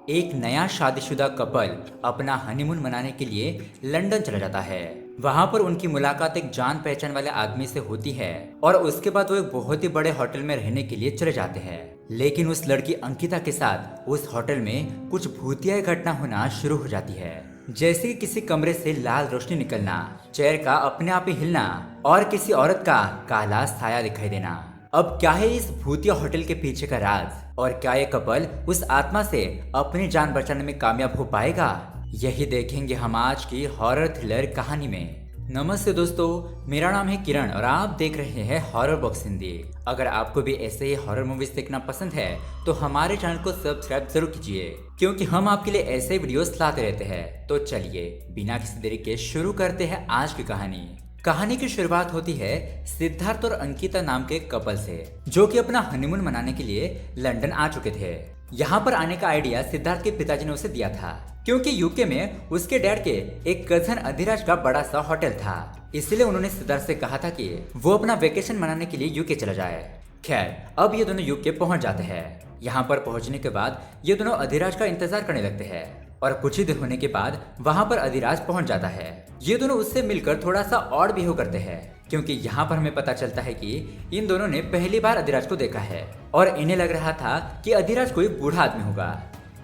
एक नया शादीशुदा कपल अपना हनीमून मनाने के लिए लंदन चला जाता है। वहां पर उनकी मुलाकात एक जान पहचान वाले आदमी से होती है और उसके बाद वो एक बहुत ही बड़े होटल में रहने के लिए चले जाते हैं। लेकिन उस लड़की अंकिता के साथ उस होटल में कुछ भूतिया घटना होना शुरू हो जाती है, जैसे कि किसी कमरे से लाल रोशनी निकलना, चेयर का अपने आप ही हिलना और किसी औरत का काला साया दिखाई देना। अब क्या है इस भूतिया होटल के पीछे का राज, और क्या ये कपल उस आत्मा से अपनी जान बचाने में कामयाब हो पाएगा? यही देखेंगे हम आज की हॉरर थ्रिलर कहानी में। नमस्ते दोस्तों, मेरा नाम है किरण और आप देख रहे हैं हॉरर बॉक्स हिंदी। अगर आपको भी ऐसे ही हॉरर मूवीज देखना पसंद है तो हमारे चैनल को सब्सक्राइब जरूर कीजिए, क्योंकि हम आपके लिए ऐसे वीडियोस लाते रहते हैं। तो चलिए बिना किसी देरी के शुरू करते हैं आज की कहानी। कहानी की शुरुआत होती है सिद्धार्थ और अंकिता नाम के कपल से, जो कि अपना हनीमून मनाने के लिए लंदन आ चुके थे। यहाँ पर आने का आइडिया सिद्धार्थ के पिताजी ने उसे दिया था, क्योंकि यूके में उसके डैड के एक कजन अधिराज का बड़ा सा होटल था। इसलिए उन्होंने सिद्धार्थ से कहा था कि वो अपना वेकेशन मनाने के लिए यूके चला जाए। खैर, अब ये दोनों यूके पहुंच जाते हैं। यहाँ पर पहुंचने के बाद ये दोनों अधिराज का इंतजार करने लगते हैं और कुछ ही देर होने के बाद वहाँ पर अधिराज पहुंच जाता है। ये दोनों उससे मिलकर थोड़ा सा ऑड बिहेव करते हैं, क्योंकि यहाँ पर हमें पता चलता है कि इन दोनों ने पहली बार अधिराज को देखा है और इन्हें लग रहा था कि अधिराज कोई बूढ़ा आदमी होगा।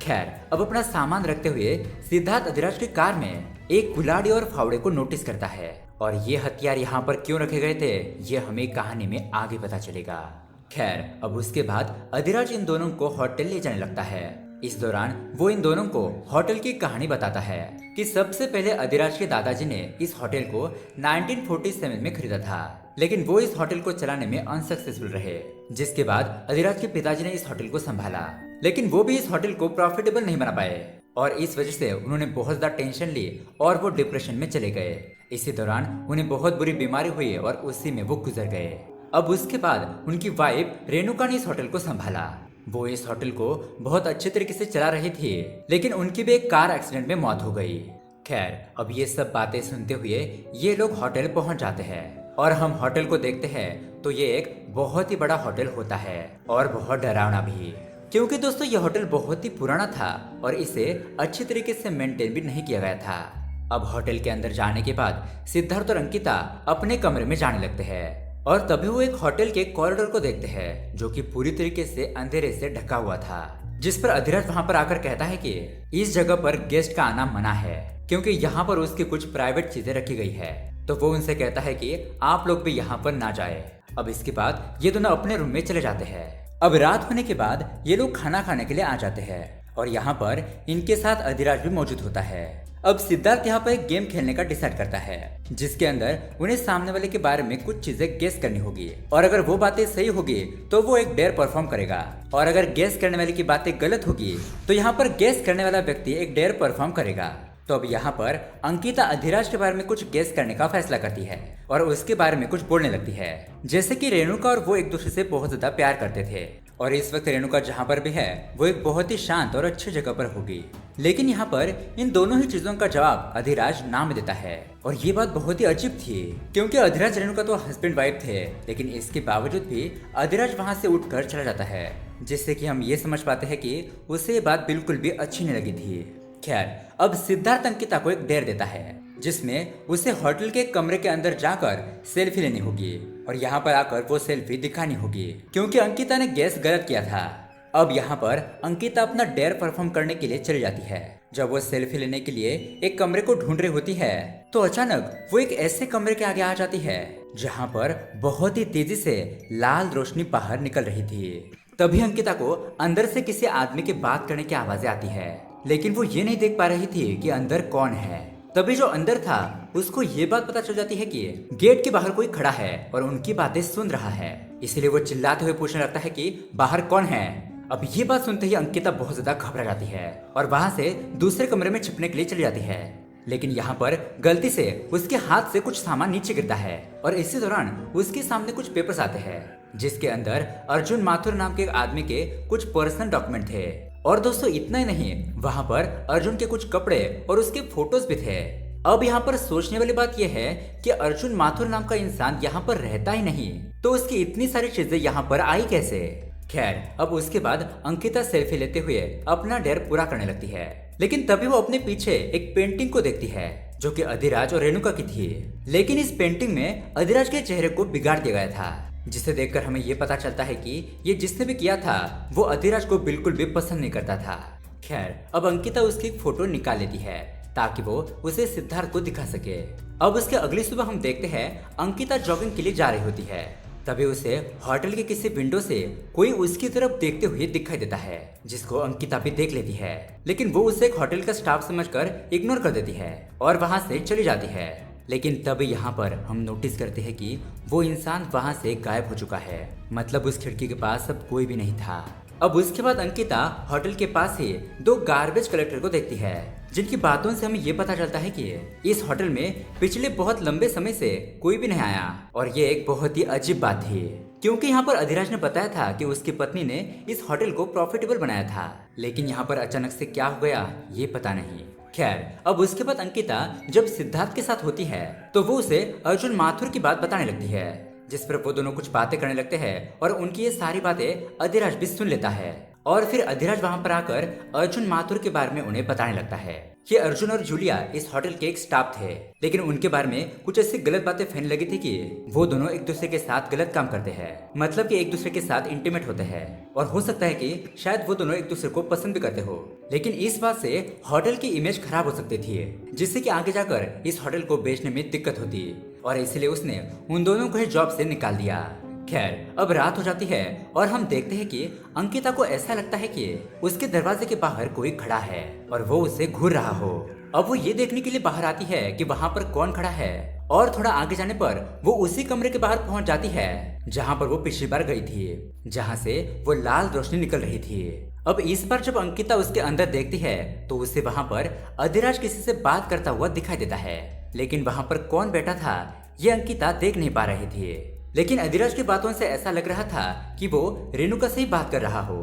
खैर, अब अपना सामान रखते हुए सिद्धार्थ अधिराज की कार में एक कुल्हाड़ी और फावड़े को नोटिस करता है, और ये हथियार यहाँ पर क्यों रखे गए थे ये हमें कहानी में आगे पता चलेगा। खैर, अब उसके बाद अधिराज इन दोनों को होटल ले जाने लगता है। इस दौरान वो इन दोनों को होटल की कहानी बताता है कि सबसे पहले अधिराज के दादाजी ने इस होटल को 1947 में खरीदा था, लेकिन वो इस होटल को चलाने में अनसक्सेसफुल रहे। जिसके बाद अधिराज के पिताजी ने इस होटल को संभाला, लेकिन वो भी इस होटल को प्रॉफिटेबल नहीं बना पाए और इस वजह से उन्होंने बहुत ज्यादा टेंशन ली और वो डिप्रेशन में चले गए। इसी दौरान उन्हें बहुत बुरी बीमारी हुई और उसी में वो गुजर गए। अब उसके बाद उनकी वाइफ रेणुका ने इस होटल को संभाला। वो इस होटल को बहुत अच्छे तरीके से चला रही थी, लेकिन उनकी भी एक कार एक्सीडेंट में मौत हो गई। खैर, अब ये सब बातें सुनते हुए ये लोग होटल पहुंच जाते हैं और हम होटल को देखते हैं तो ये एक बहुत ही बड़ा होटल होता है और बहुत डरावना भी, क्योंकि दोस्तों ये होटल बहुत ही पुराना था और इसे अच्छी तरीके से मेंटेन भी नहीं किया गया था। अब होटल के अंदर जाने के बाद सिद्धार्थ और अंकिता अपने कमरे में जाने लगते हैं और तभी वो एक होटल के कॉरिडोर को देखते हैं, जो कि पूरी तरीके से अंधेरे से ढका हुआ था। जिस पर अधिराज वहां पर आकर कहता है कि इस जगह पर गेस्ट का आना मना है, क्योंकि यहाँ पर उसकी कुछ प्राइवेट चीजें रखी गई है। तो वो उनसे कहता है कि आप लोग भी यहाँ पर ना जाए। अब इसके बाद ये दोनों अपने रूम में चले जाते हैं। अब रात होने के बाद ये लोग खाना खाने के लिए आ जाते हैं और यहाँ पर इनके साथ अधिराज भी मौजूद होता है। अब सिद्धार्थ यहाँ पर एक गेम खेलने का डिसाइड करता है, जिसके अंदर उन्हें सामने वाले के बारे में कुछ चीजें गेस करनी होगी और अगर वो बातें सही होगी तो वो एक डेयर परफॉर्म करेगा, और अगर गेस करने वाले की बातें गलत होगी तो यहाँ पर गेस करने वाला व्यक्ति एक डेयर परफॉर्म करेगा। तो अब यहाँ पर अंकिता अधिराज के बारे में कुछ गेस करने का फैसला करती है और उसके बारे में कुछ बोलने लगती है, जैसे कि रेणुका और वो एक दूसरे से बहुत ज्यादा प्यार करते थे और इस वक्त रेणुका जहाँ पर भी है वो एक बहुत ही शांत और अच्छी जगह पर होगी। लेकिन यहाँ पर इन दोनों ही चीजों का जवाब अधिराज नाम देता है और ये बात बहुत ही अजीब थी, क्योंकि अधिराज रेणुका तो हस्बैंड वाइफ थे, लेकिन इसके बावजूद भी अधिराज वहाँ से उठकर चला जाता है, जिससे कि हम ये समझ पाते हैं कि उसे ये बात बिल्कुल भी अच्छी नहीं लगी थी। खैर, अब सिद्धार्थ अंकिता को एक डेयर देता है, जिसमें उसे होटल के कमरे के अंदर जाकर सेल्फी लेनी होगी और यहाँ पर आकर वो सेल्फी दिखानी होगी, क्योंकि अंकिता ने गैस गलत किया था। अब यहाँ पर अंकिता अपना डेयर परफॉर्म करने के लिए चली जाती है। जब वो सेल्फी लेने के लिए एक कमरे को ढूंढ रही होती है तो अचानक वो एक ऐसे कमरे के आगे आ जाती है जहाँ पर बहुत ही तेजी से लाल रोशनी बाहर निकल रही थी। तभी अंकिता को अंदर से किसी आदमी के बात करने की आवाजें आती है, लेकिन वो ये नहीं देख पा रही थी कि अंदर कौन है। तभी जो अंदर था उसको ये बात पता चल जाती है कि गेट के बाहर कोई खड़ा है और उनकी बातें सुन रहा है, इसलिए वो चिल्लाते हुए पूछने लगता है कि बाहर कौन है। अब ये बात सुनते ही अंकिता बहुत ज्यादा घबरा जाती है और वहां से दूसरे कमरे में छिपने के लिए चली जाती है, लेकिन यहाँ पर गलती से उसके हाथ से कुछ सामान नीचे गिरता है और इसी दौरान उसके सामने कुछ पेपर्स आते हैं, जिसके अंदर अर्जुन माथुर नाम के एक आदमी के कुछ पर्सनल डॉक्यूमेंट थे। और दोस्तों इतना ही नहीं, वहाँ पर अर्जुन के कुछ कपड़े और उसके फोटोज भी थे। अब यहाँ पर सोचने वाली बात यह है कि अर्जुन माथुर नाम का इंसान यहाँ पर रहता ही नहीं, तो उसकी इतनी सारी चीजें यहाँ पर आई कैसे। खैर अब उसके बाद अंकिता सेल्फी लेते हुए अपना डेयर पूरा करने लगती है, लेकिन तभी वो अपने पीछे एक पेंटिंग को देखती है जो कि अधिराज और रेणुका की थी। लेकिन इस पेंटिंग में अधिराज के चेहरे को बिगाड़ दिया गया था, जिसे देखकर हमें ये पता चलता है कि ये जिसने भी किया था वो अधिराज को बिल्कुल भी पसंद नहीं करता था। खैर अब अंकिता उसकी एक फोटो निकाल लेती है ताकि वो उसे सिद्धार्थ को दिखा सके। अब उसके अगली सुबह हम देखते हैं अंकिता जॉगिंग के लिए जा रही होती है, तभी उसे होटल के किसी विंडो से कोई उसकी तरफ देखते हुए दिखाई देता है, जिसको अंकिता भी देख लेती है। लेकिन वो उसे एक होटल का स्टाफ समझकर इग्नोर कर देती है और वहां से चली जाती है। लेकिन तभी यहाँ पर हम नोटिस करते हैं कि वो इंसान वहां से गायब हो चुका है, मतलब उस खिड़की के पास अब कोई भी नहीं था। अब उसके बाद अंकिता होटल के पास ही दो गार्बेज कलेक्टर को देखती है, जिनकी बातों से हमें ये पता चलता है कि इस होटल में पिछले बहुत लंबे समय से कोई भी नहीं आया। और ये एक बहुत ही अजीब बात थी, क्योंकि यहाँ पर अधिराज ने बताया था कि उसकी पत्नी ने इस होटल को प्रॉफिटेबल बनाया था, लेकिन यहाँ पर अचानक से क्या हो गया ये पता नहीं। खैर अब उसके बाद अंकिता जब सिद्धार्थ के साथ होती है तो वो उसे अर्जुन माथुर की बात बताने लगती है, जिस पर वो दोनों कुछ बातें करने लगते हैं और उनकी ये सारी बातें अधिराज भी सुन लेता है। और फिर अधिराज वहां पर आकर अर्जुन माथुर के बारे में उन्हें बताने लगता है कि अर्जुन और जूलिया इस होटल के एक स्टाफ थे, लेकिन उनके बारे में कुछ ऐसी गलत बातें फैलने लगी थी कि वो दोनों एक दूसरे के साथ गलत काम करते हैं, मतलब कि एक दूसरे के साथ इंटीमेट होते हैं और हो सकता है कि शायद वो दोनों एक दूसरे को पसंद भी करते हो। लेकिन इस बात से होटल की इमेज खराब हो सकती थी, जिससे कि आगे जाकर इस होटल को बेचने में दिक्कत होती और इसलिए उसने उन दोनों को जॉब से निकाल दिया। खैर अब रात हो जाती है और हम देखते हैं कि अंकिता को ऐसा लगता है कि उसके दरवाजे के बाहर कोई खड़ा है और वो उसे घूर रहा हो। अब वो ये देखने के लिए बाहर आती है कि वहाँ पर कौन खड़ा है और थोड़ा आगे जाने पर वो उसी कमरे के बाहर पहुंच जाती है जहाँ पर वो पिछली बार गई थी, जहाँ से वो लाल रोशनी निकल रही थी। अब इस बार जब अंकिता उसके अंदर देखती है तो उसे वहाँ पर अधिराज किसी से बात करता हुआ दिखाई देता है, लेकिन वहाँ पर कौन बैठा था ये अंकिता देख नहीं पा रही थी। लेकिन अधिराज की बातों से ऐसा लग रहा था कि वो रेणुका से ही बात कर रहा हो।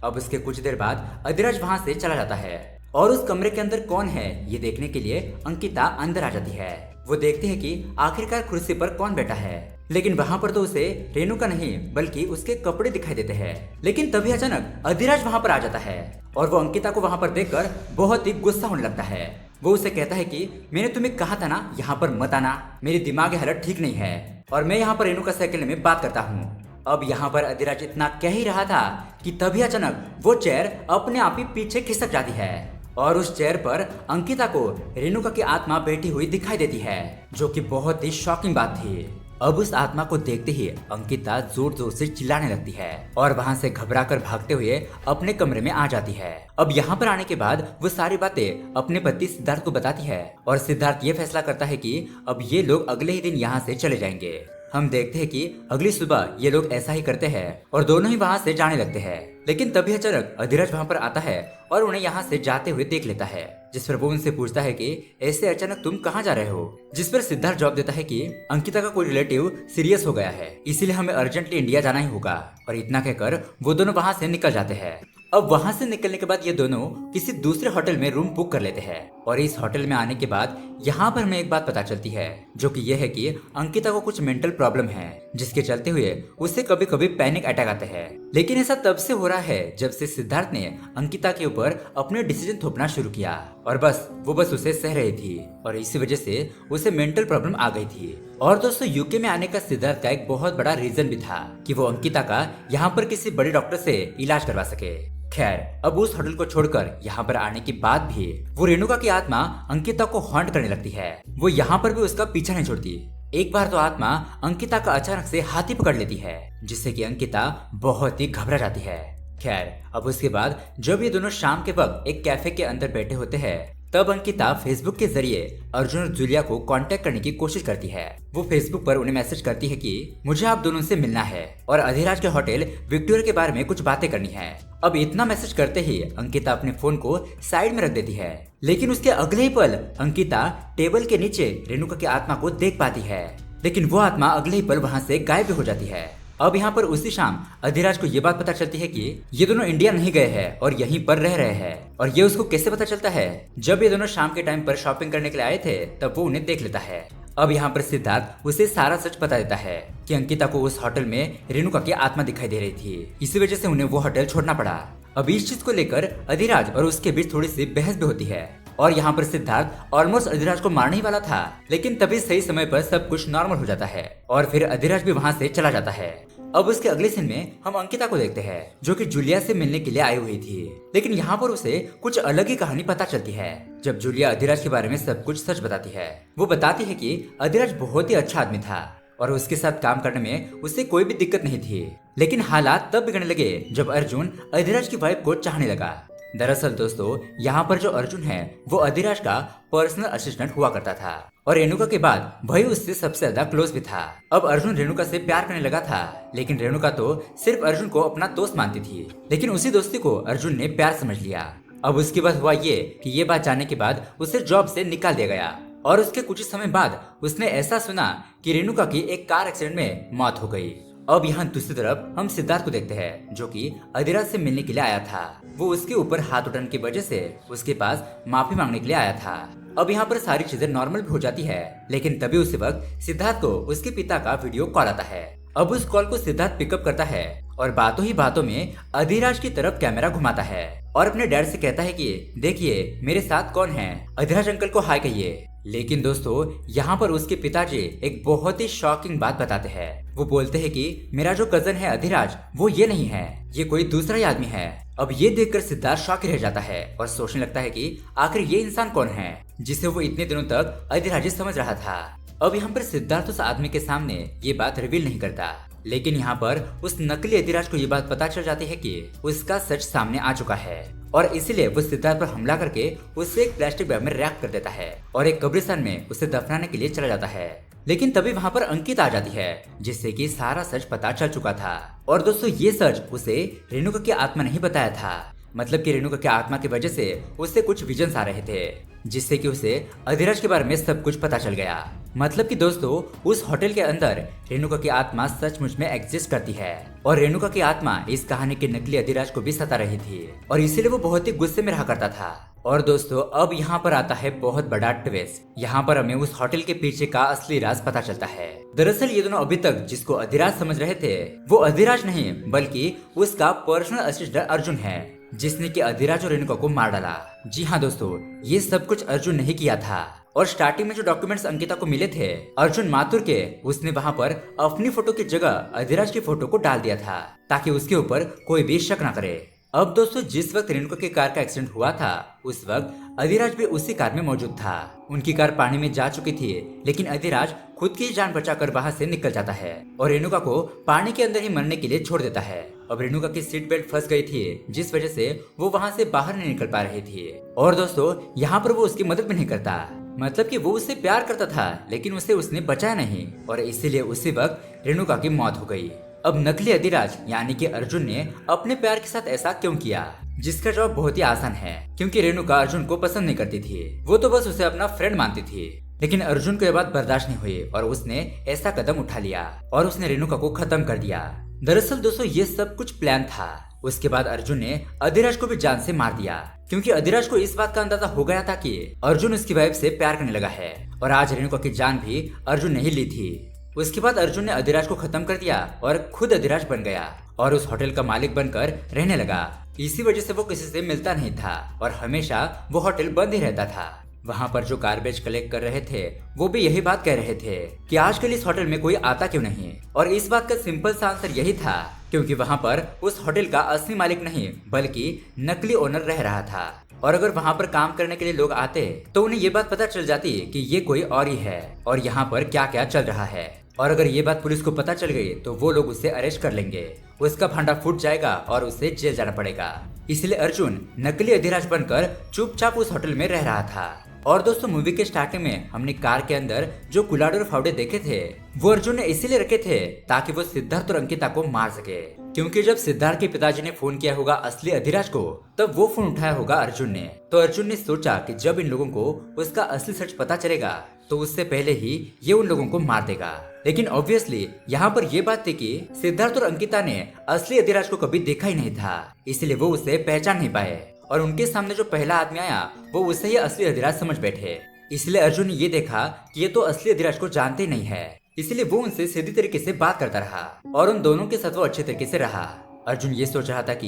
अब उसके कुछ देर बाद अधिराज वहां से चला जाता है और उस कमरे के अंदर कौन है ये देखने के लिए अंकिता अंदर आ जाती है। वो देखते हैं कि आखिरकार कुर्सी पर कौन बैठा है, लेकिन वहां पर तो उसे रेणुका नहीं बल्कि उसके कपड़े दिखाई देते हैं। लेकिन तभी अचानक अधिराज वहां पर आ जाता है और वो अंकिता को वहां पर देखकर बहुत ही गुस्सा होने लगता है। वो उसे कहता है कि मैंने तुम्हें कहा था ना यहाँ पर मत आना, मेरी दिमागी हालत ठीक नहीं है और मैं यहाँ पर रेणुका से अकेले में बात करता हूँ। अब यहाँ पर अधिराज इतना कह ही रहा था कि तभी अचानक वो चेयर अपने आप ही पीछे खिसक जाती है और उस चेयर पर अंकिता को रेणुका की आत्मा बैठी हुई दिखाई देती है, जो कि बहुत ही शॉकिंग बात थी। अब उस आत्मा को देखते ही अंकिता जोर जोर से चिल्लाने लगती है और वहां से घबराकर भागते हुए अपने कमरे में आ जाती है। अब यहाँ पर आने के बाद वो सारी बातें अपने पति सिद्धार्थ को बताती है और सिद्धार्थ ये फैसला करता है कि अब ये लोग अगले ही दिन यहाँ से चले जाएंगे। हम देखते हैं कि अगली सुबह ये लोग ऐसा ही करते हैं और दोनों ही वहाँ से जाने लगते हैं। लेकिन तभी अचानक अधिराज वहाँ पर आता है और उन्हें यहाँ से जाते हुए देख लेता है, जिस पर वो उनसे पूछता है कि ऐसे अचानक तुम कहाँ जा रहे हो। जिस पर सिद्धार्थ जवाब देता है कि अंकिता का कोई रिलेटिव सीरियस हो गया है, इसीलिए हमें अर्जेंटली इंडिया जाना ही होगा। और इतना कहकर वो दोनों वहाँ से निकल जाते हैं। अब वहाँ से निकलने के बाद ये दोनों किसी दूसरे होटल में रूम बुक कर लेते हैं और इस होटल में आने के बाद यहाँ पर हमें एक बात पता चलती है, जो कि यह है कि अंकिता को कुछ मेंटल प्रॉब्लम है, जिसके चलते हुए उसे कभी कभी पैनिक अटैक आते हैं। लेकिन ऐसा तब से हो रहा है जब से सिद्धार्थ ने अंकिता के ऊपर अपने डिसीजन थोपना शुरू किया और वो बस उसे सह रही थी और इसी वजह से उसे मेंटल प्रॉब्लम आ गई थी। और दोस्तों यूके में आने का सिद्धार्थ का एक बहुत बड़ा रीजन भी था कि वो अंकिता का यहाँ पर किसी बड़े डॉक्टर से इलाज करवा सके। खैर अब उस होटल को छोड़कर यहाँ पर आने के बाद भी वो रेणुका की आत्मा अंकिता को हॉन्ट करने लगती है। वो यहाँ पर भी उसका पीछा नहीं छोड़ती। एक बार तो आत्मा अंकिता का अचानक से हाथी पकड़ लेती है, जिससे कि अंकिता बहुत ही घबरा जाती है। खैर अब उसके बाद जब ये दोनों शाम के वक्त एक कैफे के अंदर बैठे होते हैं, तब अंकिता फेसबुक के जरिए अर्जुन और जूलिया को कांटेक्ट करने की कोशिश करती है। वो फेसबुक पर उन्हें मैसेज करती है कि मुझे आप दोनों से मिलना है और अधिराज के होटल विक्टोरिया के बारे में कुछ बातें करनी है। अब इतना मैसेज करते ही अंकिता अपने फोन को साइड में रख देती है, लेकिन उसके अगले ही पल अंकिता टेबल के नीचे रेणुका की आत्मा को देख पाती है, लेकिन वो आत्मा अगले ही पल वहाँ से गायब भी हो जाती है। अब यहाँ पर उसी शाम अधिराज को ये बात पता चलती है कि ये दोनों इंडिया नहीं गए हैं और यहीं पर रह रहे हैं। और ये उसको कैसे पता चलता है? जब ये दोनों शाम के टाइम पर शॉपिंग करने के लिए आए थे तब वो उन्हें देख लेता है। अब यहाँ पर सिद्धार्थ उसे सारा सच बता देता है कि अंकिता को उस होटल में रेणुका की आत्मा दिखाई दे रही थी, इसी वजह से उन्हें वो होटल छोड़ना पड़ा। अब इस चीज को लेकर अधिराज और उसके बीच थोड़ी सी बहस भी होती है और यहाँ पर सिद्धार्थ ऑलमोस्ट अधिराज को मारने ही वाला था, लेकिन तभी सही समय पर सब कुछ नॉर्मल हो जाता है और फिर अधिराज भी वहाँ से चला जाता है। अब उसके अगले सीन में हम अंकिता को देखते हैं जो कि जूलिया से मिलने के लिए आई हुई थी, लेकिन यहाँ पर उसे कुछ अलग ही कहानी पता चलती है। जब जूलिया अधिराज के बारे में सब कुछ सच बताती है, वो बताती है कि अधिराज बहुत ही अच्छा आदमी था और उसके साथ काम करने में उसे कोई भी दिक्कत नहीं थी, लेकिन हालात तब बिगड़ने लगे जब अर्जुन अधिराज की वाइफ को चाहने लगा। दरअसल दोस्तों, यहाँ पर जो अर्जुन है वो अधिराज का पर्सनल असिस्टेंट हुआ करता था और रेणुका के बाद वही उससे सबसे ज्यादा क्लोज भी था। अब अर्जुन रेणुका से प्यार करने लगा था, लेकिन रेणुका तो सिर्फ अर्जुन को अपना दोस्त मानती थी, लेकिन उसी दोस्ती को अर्जुन ने प्यार समझ लिया। अब उसके बाद हुआ ये कि ये बात जानने के बाद उसे जॉब से निकाल दिया गया और उसके कुछ समय बाद उसने ऐसा सुना कि रेणुका की एक कार एक्सीडेंट में मौत हो गई। अब यहाँ दूसरी तरफ हम सिद्धार्थ को देखते हैं जो कि अधिराज से मिलने के लिए आया था। वो उसके ऊपर हाथ उठाने की वजह से उसके पास माफी मांगने के लिए आया था। अब यहाँ पर सारी चीजें नॉर्मल भी हो जाती है, लेकिन तभी उसी वक्त सिद्धार्थ को उसके पिता का वीडियो कॉल आता है। अब उस कॉल को सिद्धार्थ पिकअप करता है और बातों ही बातों में अधिराज की तरफ कैमरा घुमाता है और अपने डैड से कहता है कि देखिए मेरे साथ कौन है, अधिराज अंकल को हाय कहिए। लेकिन दोस्तों, यहाँ पर उसके पिताजी एक बहुत ही शॉकिंग बात बताते हैं। वो बोलते हैं कि मेरा जो कजन है अधिराज वो ये नहीं है, ये कोई दूसरा ही आदमी है। अब ये देखकर सिद्धार्थ शॉक रह जाता है और सोचने लगता है कि आखिर ये इंसान कौन है जिसे वो इतने दिनों तक अधिराज समझ रहा था। अब यहाँ पर सिद्धार्थ उस आदमी के सामने ये बात रिवील नहीं करता, लेकिन यहाँ पर उस नकली अधिराज को ये बात पता चल जाती है कि उसका सच सामने आ चुका है और इसीलिए वो सिद्धार्थ पर हमला करके उसे एक प्लास्टिक बैग में रैप कर देता है और एक कब्रिस्तान में उसे दफनाने के लिए चला जाता है। लेकिन तभी वहाँ पर अंकिता आ जाती है जिससे कि सारा सच पता चल चुका था। और दोस्तों, ये सच उसे रेणुका की आत्मा नहीं बताया था, मतलब कि रेणुका की आत्मा की वजह से उसे कुछ विजन्स आ रहे थे जिससे कि उसे अधिराज के बारे में सब कुछ पता चल गया। मतलब कि दोस्तों, उस होटल के अंदर रेणुका की आत्मा सचमुच में एग्जिस्ट करती है और रेणुका की आत्मा इस कहानी के नकली अधिराज को भी सता रही थी और इसीलिए वो बहुत ही गुस्से में रहा करता था। और दोस्तों, अब यहाँ पर आता है बहुत बड़ा ट्विस्ट। यहाँ पर हमें उस होटल के पीछे का असली राज पता चलता है। दरअसल ये दोनों अभी तक जिसको अधिराज समझ रहे थे वो अधिराज नहीं बल्कि उसका पर्सनल असिस्टेंट अर्जुन है, जिसने कि अधिराज और रेणुका को मार डाला। जी हाँ दोस्तों, ये सब कुछ अर्जुन नहीं किया था और स्टार्टिंग में जो डॉक्यूमेंट्स अंकिता को मिले थे अर्जुन माथुर के, उसने वहाँ पर अपनी फोटो की जगह अधिराज की फोटो को डाल दिया था ताकि उसके ऊपर कोई भी शक न करे। अब दोस्तों, जिस वक्त रेणुका की कार का एक्सीडेंट हुआ था उस वक्त अधिराज भी उसी कार में मौजूद था। उनकी कार पानी में जा चुकी थी, लेकिन अधिराज खुद की जान बचाकर वहां से निकल जाता है और रेणुका को पानी के अंदर ही मरने के लिए छोड़ देता है। अब रेणुका की सीट बेल्ट फंस गई थी जिस वजह से वो वहां से बाहर नहीं निकल पा रही थी। और दोस्तों, यहाँ पर वो उसकी मदद भी नहीं करता, मतलब कि वो उससे प्यार करता था लेकिन उसे उसने बचाया नहीं और इसीलिए उसी वक्त रेणुका की मौत हो गई। अब नकली अधिराज यानी कि अर्जुन ने अपने प्यार के साथ ऐसा क्यों किया, जिसका जवाब बहुत ही आसान है, क्योंकि रेणुका अर्जुन को पसंद नहीं करती थी, वो तो बस उसे अपना फ्रेंड मानती थी। लेकिन अर्जुन को यह बात बर्दाश्त नहीं हुई और उसने ऐसा कदम उठा लिया और उसने रेणुका को खत्म कर दिया। दरअसल दोस्तों, ये सब कुछ प्लान था। उसके बाद अर्जुन ने अधिराज को भी जान से मार दिया, क्योंकि अधिराज को इस बात का अंदाजा हो गया था कि अर्जुन उसकी वाइफ से प्यार करने लगा है और आज रेणुका की जान भी अर्जुन ने ही ली थी। उसके बाद अर्जुन ने अधिराज को खत्म कर दिया और खुद अधिराज बन गया और उस होटल का मालिक बनकर रहने लगा। इसी वजह से वो किसी से मिलता नहीं था और हमेशा वो होटल बंद ही रहता था। वहाँ पर जो गार्बेज कलेक्ट कर रहे थे वो भी यही बात कह रहे थे कि आजकल इस होटल में कोई आता क्यों नहीं, और इस बात का सिंपल सा आंसर यही था क्योंकि वहाँ पर उस होटल का असली मालिक नहीं बल्कि नकली ओनर रह रहा था। और अगर वहाँ पर काम करने के लिए लोग आते तो उन्हें ये बात पता चल जाती कि ये कोई और ही है और यहाँ पर क्या क्या चल रहा है, और अगर ये बात पुलिस को पता चल गई तो वो लोग उसे अरेस्ट कर लेंगे, उसका भांडा फूट जाएगा और उसे जेल जाना पड़ेगा। इसलिए अर्जुन नकली अधिराज बनकर चुपचाप उस होटल में रह रहा था। और दोस्तों, मूवी के स्टार्टिंग में हमने कार के अंदर जो कुल्हाड़ी और फावड़े देखे थे वो अर्जुन ने इसीलिए रखे थे ताकि वो सिद्धार्थ और अंकिता को मार सके, क्योंकि जब सिद्धार्थ के पिताजी ने फोन किया होगा असली अधिराज को तब वो फोन उठाया होगा अर्जुन ने। तो अर्जुन ने सोचा कि जब इन लोगों को उसका असली सच पता चलेगा तो उससे पहले ही ये उन लोगों को मार देगा। लेकिन ऑब्वियसली यहाँ पर ये बात थी कि सिद्धार्थ और अंकिता ने असली अधिराज को कभी देखा ही नहीं था, इसलिए वो उसे पहचान नहीं पाए और उनके सामने जो पहला आदमी आया वो उसे ही असली अधिराज समझ बैठे। इसलिए अर्जुन ने ये देखा कि ये तो असली धीरज को जानते नहीं है, इसलिए वो उनसे सीधी तरीके से बात करता रहा और उन दोनों के साथ वो अच्छे तरीके से रहा। अर्जुन ये सोच रहा था कि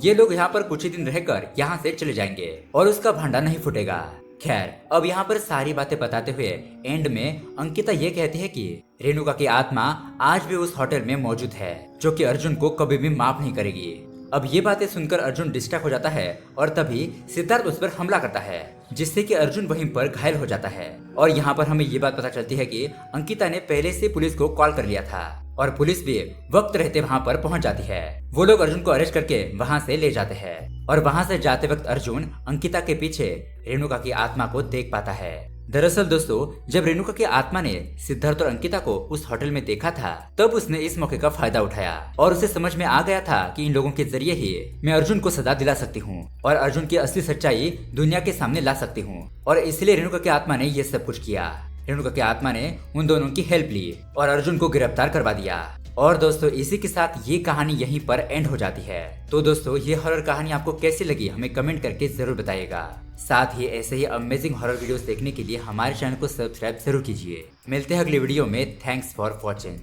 ये लोग यहाँ पर कुछ ही दिन रहकर यहाँ से चले जाएंगे और उसका भांडा नहीं फूटेगा। खैर, अब यहाँ पर सारी बातें बताते हुए एंड में अंकिता ये कहती है कि रेणुका की आत्मा आज भी उस होटल में मौजूद है, जो कि अर्जुन को कभी भी माफ नहीं करेगी। अब ये बातें सुनकर अर्जुन डिस्ट्रैक्ट हो जाता है और तभी सिद्धार्थ उस पर हमला करता है, जिससे कि अर्जुन वहीं पर घायल हो जाता है। और यहाँ पर हमें ये बात पता चलती है कि अंकिता ने पहले से पुलिस को कॉल कर लिया था और पुलिस भी वक्त रहते वहाँ पर पहुँच जाती है। वो लोग अर्जुन को अरेस्ट करके वहाँ से ले जाते हैं और वहाँ से जाते वक्त अर्जुन अंकिता के पीछे रेणुका की आत्मा को देख पाता है। दरअसल दोस्तों, जब रेणुका की आत्मा ने सिद्धार्थ और अंकिता को उस होटल में देखा था, तब उसने इस मौके का फायदा उठाया और उसे समझ में आ गया था कि इन लोगों के जरिए ही मैं अर्जुन को सजा दिला सकती हूँ और अर्जुन की असली सच्चाई दुनिया के सामने ला सकती हूँ। और इसलिए रेणुका की आत्मा ने ये सब कुछ किया। रेणुका की आत्मा ने उन दोनों की हेल्प ली और अर्जुन को गिरफ्तार करवा दिया। और दोस्तों, इसी के साथ ये कहानी यहीं पर एंड हो जाती है। तो दोस्तों, ये हॉरर कहानी आपको कैसी लगी हमें कमेंट करके जरूर बताइएगा। साथ ही ऐसे ही अमेजिंग हॉरर वीडियोस देखने के लिए हमारे चैनल को सब्सक्राइब जरूर कीजिए। मिलते हैं अगली वीडियो में। Thanks for watching.